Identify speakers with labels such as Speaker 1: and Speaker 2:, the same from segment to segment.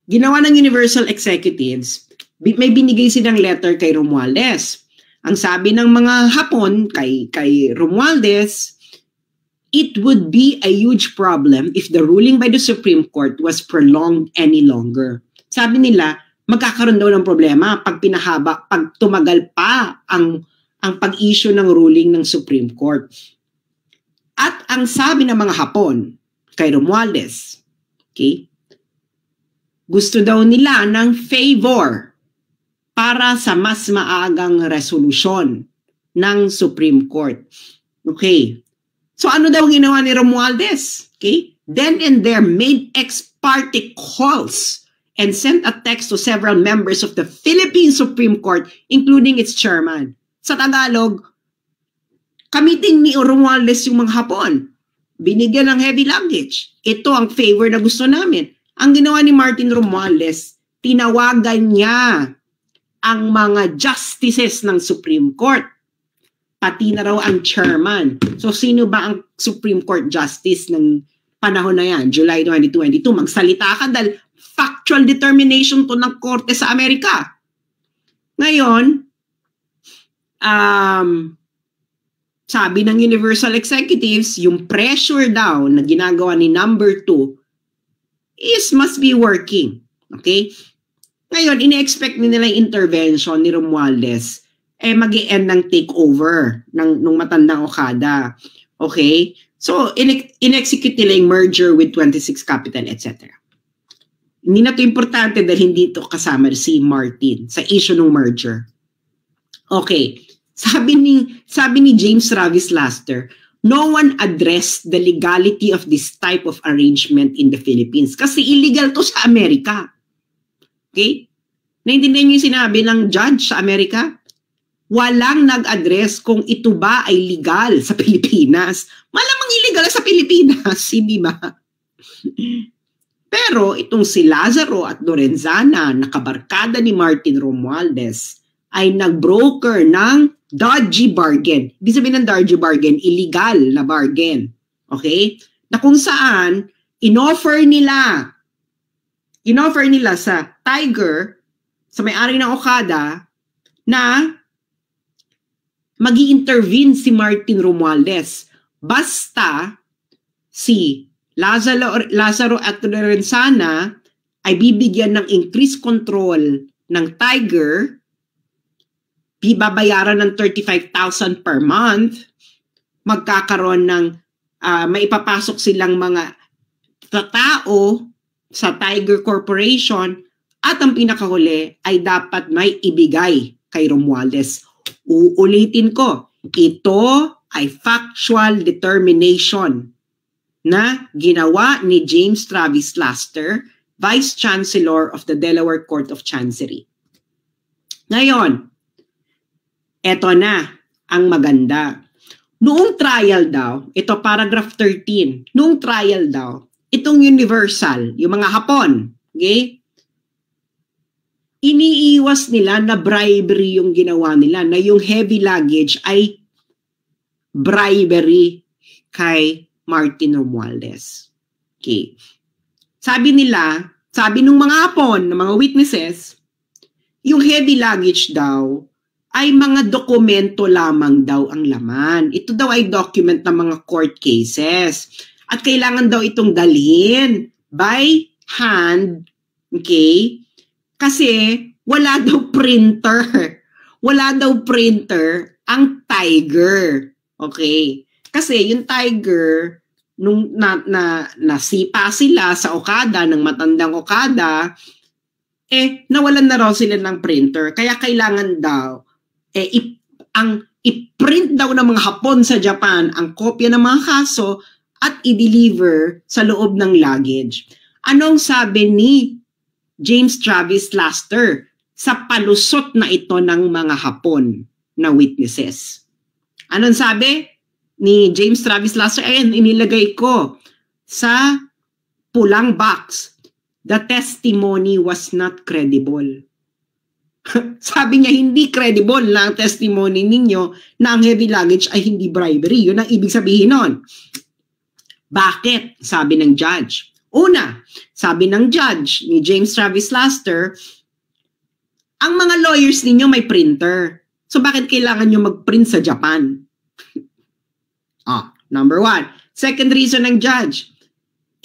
Speaker 1: ginawa ng Universal Executives, may binigay silang letter kay Romualdez. Ang sabi ng mga Hapon kay Romualdez, it would be a huge problem if the ruling by the Supreme Court was prolonged any longer. Sabi nila, magkakaroon daw ng problema pag pinahaba, pag tumagal pa ang pag-issue ng ruling ng Supreme Court. At ang sabi ng mga Hapon kay Romualdez, okay, gusto daw nila ng favor para sa mas maagang resolusyon ng Supreme Court. Okay. So ano daw ginawa ni Romualdez? Okay. Then and there made ex parte calls and sent a text to several members of the Philippine Supreme Court, including its chairman. Sa Tagalog, kamiting ni Romualdez yung mga Hapon. Binigyan ng heavy luggage. Ito ang favor na gusto namin. Ang ginawa ni Martin Romualdez, tinawagan niya ang mga justices ng Supreme Court. Pati na raw ang chairman. So sino ba ang Supreme Court Justice ng panahon na yan? July 2022. Magsalita ka dahil factual determination to ng korte sa Amerika. Ngayon, sabi ng Universal Executives, yung pressure daw na ginagawa ni number 2 must be working. Okay? Ngayon, ine-expect nila yung intervention ni Romualdez mag-i-end ng takeover nung matandang Okada. Okay? So, in-execute nila yung merger with 26 Capital, etc. Hindi na ito importante dahil hindi ito kasama si Martin sa issue ng merger. Okay. Sabi ni James Travis Laster, no one addressed the legality of this type of arrangement in the Philippines kasi illegal to sa Amerika. Okay? Naintindihan niyo yung sinabi ng judge sa Amerika? Walang nag-address kung ito ba ay legal sa Pilipinas. Malamang illegal sa Pilipinas, hindi ba? Pero itong si Lazaro at Lorenzana, nakabarkada ni Martin Romualdez, ay nag-broker ng dodgy bargain. Ibig sabihin ng dodgy bargain, illegal na bargain. Okay? Na kung saan, in-offer nila sa Tiger, sa may-ari ng Okada, na magi-intervene si Martin Romualdez. Basta si Lazaro at Lorenzana ay bibigyan ng increased control ng Tiger, bibabayaran ng 35,000 per month, magkakaroon ng maipapasok silang mga tao sa Tiger Corporation at ang pinakahuli ay dapat may ibigay kay Romualdez. Uulitin ko, ito ay factual determination na ginawa ni James Travis Laster, Vice Chancellor of the Delaware Court of Chancery. Ngayon, eto na ang maganda. Noong trial daw, ito paragraph 13, noong trial daw, itong Universal, yung mga Hapon, okay? Iniiwas nila na bribery yung ginawa nila, na yung heavy luggage ay bribery kay Martin Romualdez. Okay. Sabi nung mga Hapon, ng mga witnesses, yung heavy luggage daw ay mga dokumento lamang daw ang laman. Ito daw ay document ng mga court cases. At kailangan daw itong dalhin by hand, okay? Kasi wala daw printer. Wala daw printer ang Tiger. Okay? Kasi yung Tiger, nung nasipa sila sa Okada, ng matandang Okada, nawalan na raw sila ng printer. Kaya kailangan daw, i-print daw ng mga Hapon sa Japan ang kopya ng mga kaso at i-deliver sa loob ng luggage. Anong sabi ni James Travis Laster sa palusot na ito ng mga Hapon na witnesses? Anong sabi ni James Travis Laster? Ayan, inilagay ko sa pulang box. The testimony was not credible. Sabi niya, hindi credible na ang testimony ninyo na ang heavy luggage ay hindi bribery. Yun ang ibig sabihin nun. Bakit? Sabi ng judge. Una, sabi ng judge ni James Travis Laster, ang mga lawyers ninyo may printer. So bakit kailangan nyo mag-print sa Japan? Number one. Second reason ng judge,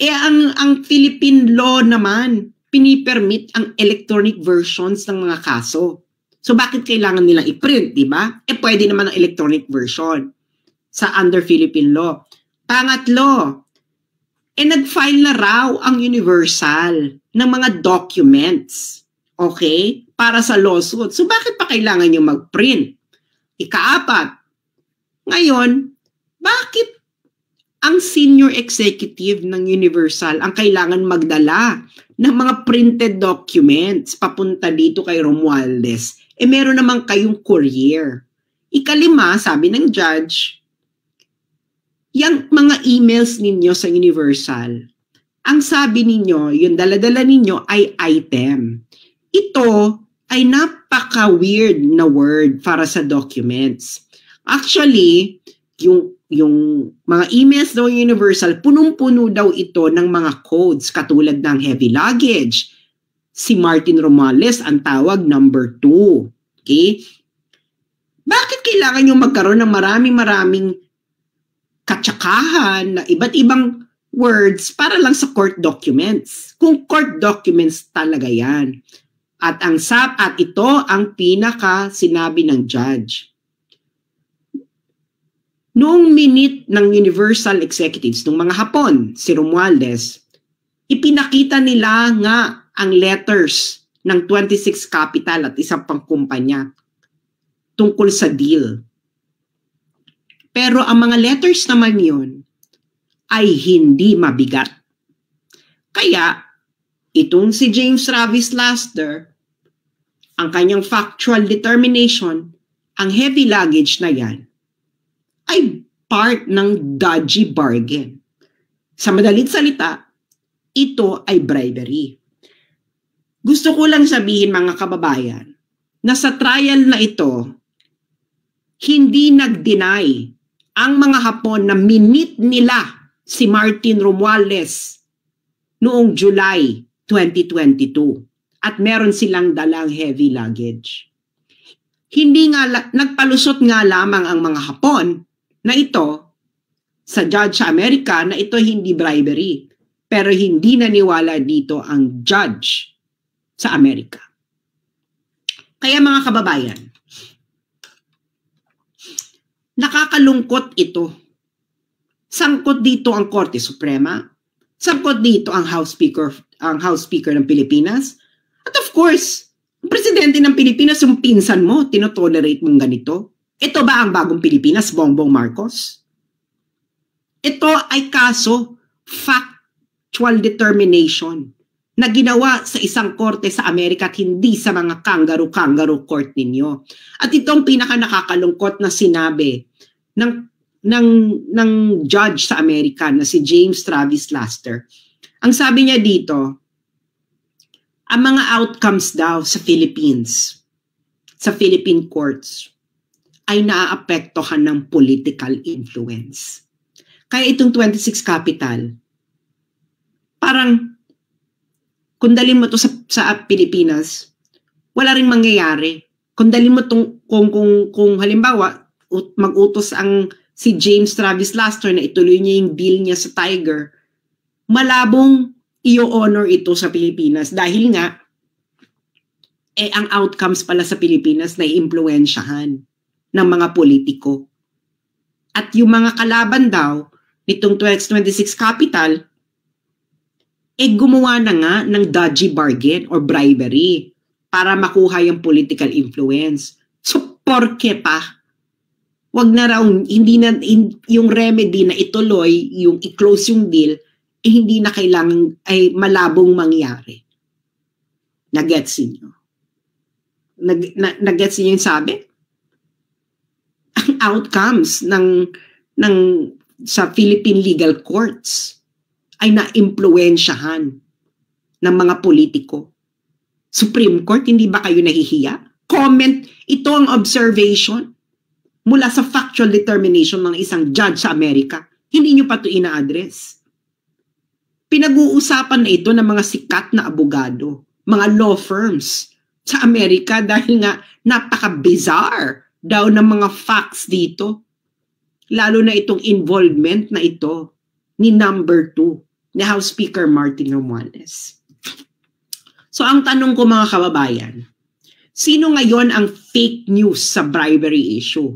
Speaker 1: ang Philippine law naman, pinipermit ang electronic versions ng mga kaso. So bakit kailangan nilang i-print, di ba? Pwede naman ang electronic version sa under Philippine law. Pangatlo, nag-file na raw ang Universal ng mga documents, okay, para sa lawsuit. So bakit pa kailangan nyo mag-print? Ikaapat, ngayon, bakit ang senior executive ng Universal ang kailangan magdala ng mga printed documents papunta dito kay Romualdez? Meron naman kayong courier. Ikalima, sabi ng judge, yung mga emails ninyo sa Universal, ang sabi ninyo, yung daladala ninyo ay item. Ito ay napaka-weird na word para sa documents. Actually, yung mga emails daw Universal, punong-puno daw ito ng mga codes katulad ng heavy luggage. Si Martin Romualdez ang tawag number 2. Okay? Bakit kailangan nyo magkaroon ng maraming katsakahan na iba't ibang words para lang sa court documents? Kung court documents talaga yan. At ito ang pinaka sinabi ng judge. Noong minute ng Universal Executives, nung mga Hapon, si Romualdez, ipinakita nila nga ang letters ng 26 Capital at isang pang kumpanya tungkol sa deal. Pero ang mga letters naman yun ay hindi mabigat. Kaya, itong si James Travis Laster, ang kanyang factual determination, ang heavy luggage na yan, ay part ng dodgy bargain. Sa madalit salita, ito ay bribery. Gusto ko lang sabihin mga kababayan, na sa trial na ito, hindi nag-deny ang mga Hapon na minit nila si Martin Romualdez noong July 2022 at meron silang dalang heavy luggage. Hindi nga, nagpalusot nga lamang ang mga Hapon na ito sa judge sa Amerika na ito hindi bribery. Pero hindi naniwala dito ang judge sa Amerika. Kaya mga kababayan, nakakalungkot ito. Sangkot dito ang Korte Suprema, sangkot dito ang House Speaker ng Pilipinas, at of course, ang presidente ng Pilipinas, yung pinsan mo, tinotolerate mong ganito. Ito ba ang bagong Pilipinas, Bongbong Marcos? Ito ay kaso, factual determination na ginawa sa isang korte sa Amerika at hindi sa mga kangaroo court ninyo. At itong pinaka nakakalungkot na sinabi ng judge sa Amerika na si James Travis Laster. Ang sabi niya dito, ang mga outcomes daw sa Philippines, sa Philippine courts, ay naaapektuhan ng political influence. Kaya itong 26 Capital, parang kung dalhin mo to sa Pilipinas, wala ring mangyayari. Kung dalhin mo kung halimbawa mag-utos si James Travis Laster na ituloy niya yung deal niya sa Tiger, malabong i-honor ito sa Pilipinas dahil nga ang outcomes pala sa Pilipinas na i-impluwensyahan ng mga politiko. At yung mga kalaban daw nitong 26 Capital gumawa na nga ng dodgy bargain or bribery para makuha yung political influence. So porke pa? Wag na raw, yung remedy na ituloy, yung i-close yung deal, hindi na kailangan ay malabong mangyari. Nag-gets niyo? Nag-gets niyo yung sabi? Ang outcomes sa Philippine legal courts ay na-impluwensyahan ng mga politiko. Supreme Court, hindi ba kayo nahihiya? Comment, ito ang observation mula sa factual determination ng isang judge sa Amerika. Hindi nyo pa ito ina-address. Pinag-uusapan na ito ng mga sikat na abogado, mga law firms sa Amerika dahil nga napaka-bizarre daw ng mga facts dito. Lalo na itong involvement na ito ni number 2, ni House Speaker Martin Romualdez. So ang tanong ko mga kababayan, sino ngayon ang fake news sa bribery issue?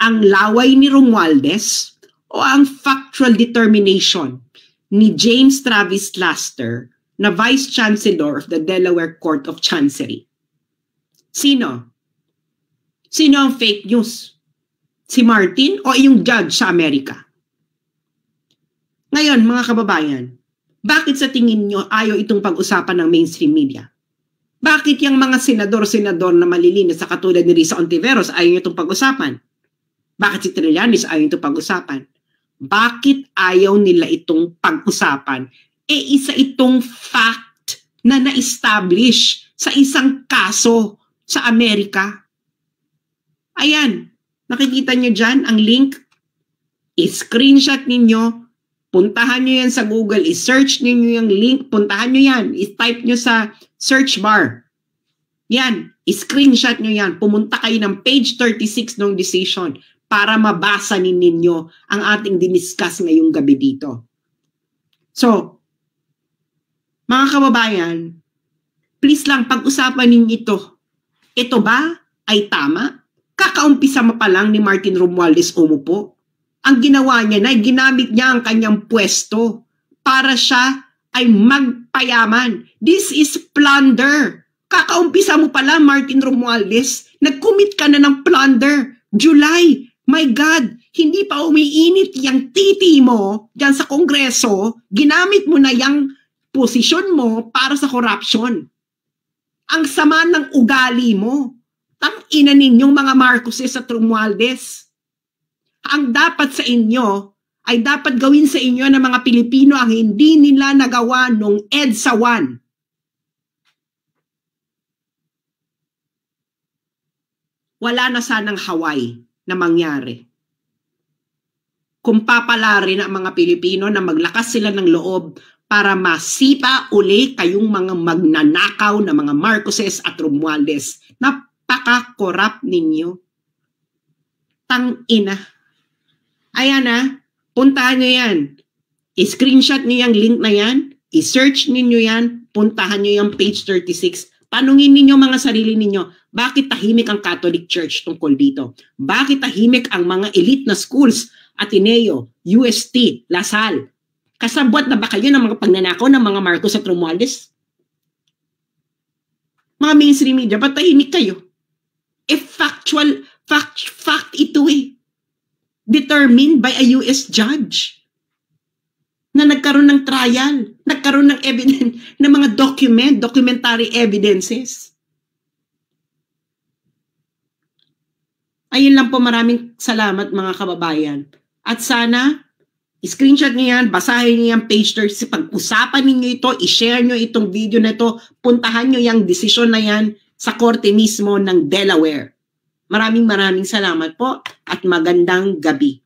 Speaker 1: Ang laway ni Romualdez o ang factual determination ni James Travis Laster na Vice Chancellor of the Delaware Court of Chancery? Sino? Sino ang fake news? Si Martin o yung judge sa Amerika? Ngayon, mga kababayan, bakit sa tingin nyo ayaw itong pag-usapan ng mainstream media? Bakit yung mga senador-senador na malilinis sa katulad ni Risa Ontiveros ayaw nyo itong pag-usapan? Bakit si Trillanes ayaw itong pag-usapan? Bakit ayaw nila itong pag-usapan? Isa itong fact na na-establish sa isang kaso sa Amerika. Ayan, nakikita nyo dyan ang link. I-screenshot ninyo. Puntahan nyo yan sa Google. I-search ninyo yung link. Puntahan nyo yan. I-type nyo sa search bar. Yan. I-screenshot nyo yan. Pumunta kayo ng page 36 ng decision para mabasa ninyo ang ating diniscuss ngayong gabi dito. So, mga kababayan, please lang pag-usapan ninyo ito. Ito ba ay tama? Kakaumpisa mo pa lang ni Martin Romualdez umupo. Ang ginawa niya na ginamit niya ang kanyang pwesto para siya ay magpayaman. This is plunder. Kakaumpisa mo pa lang Martin Romualdez. Nag-commit ka na ng plunder. July. My God, hindi pa umiinit yung titi mo dyan sa Kongreso. Ginamit mo na yung posisyon mo para sa corruption. Ang sama ng ugali mo. Tang-ina ninyong mga Marcoses at Romualdez. Ang dapat sa inyo ay dapat gawin sa inyo ng mga Pilipino ang hindi nila nagawa nung EDSA 1. Wala na sanang Hawaii na mangyari. Kung papalarin ang mga Pilipino na maglakas sila ng loob para masipa uli kayong mga magnanakaw na mga Marcoses at Romualdez. Napaka-corrupt ninyo. Tang-ina. Ayan puntahan nyo yan. I-screenshot nyo yung link na yan. I-search ninyo yan. Puntahan nyo yung page 36. Tanungin ninyo mga sarili ninyo, bakit tahimik ang Catholic Church tungkol dito? Bakit tahimik ang mga elite na schools, Ateneo, UST, Lasal? Kasabwat na ba kayo ng mga pagnanakaw ng mga Marcos at Romualdez? Mga mainstream media, ba't tahimik kayo? Fact ito determined by a US judge na nagkaroon ng trial, nagkaroon ng evidence, ng mga documentary evidences. Ayun lang po, maraming salamat mga kababayan. At sana, i-screenshot niyo yan, basahin niyo yan, page 30, pag-usapan niyo ito, i-share niyo itong video na ito, puntahan niyo yung desisyon na yan sa korte mismo ng Delaware. Maraming salamat po at magandang gabi.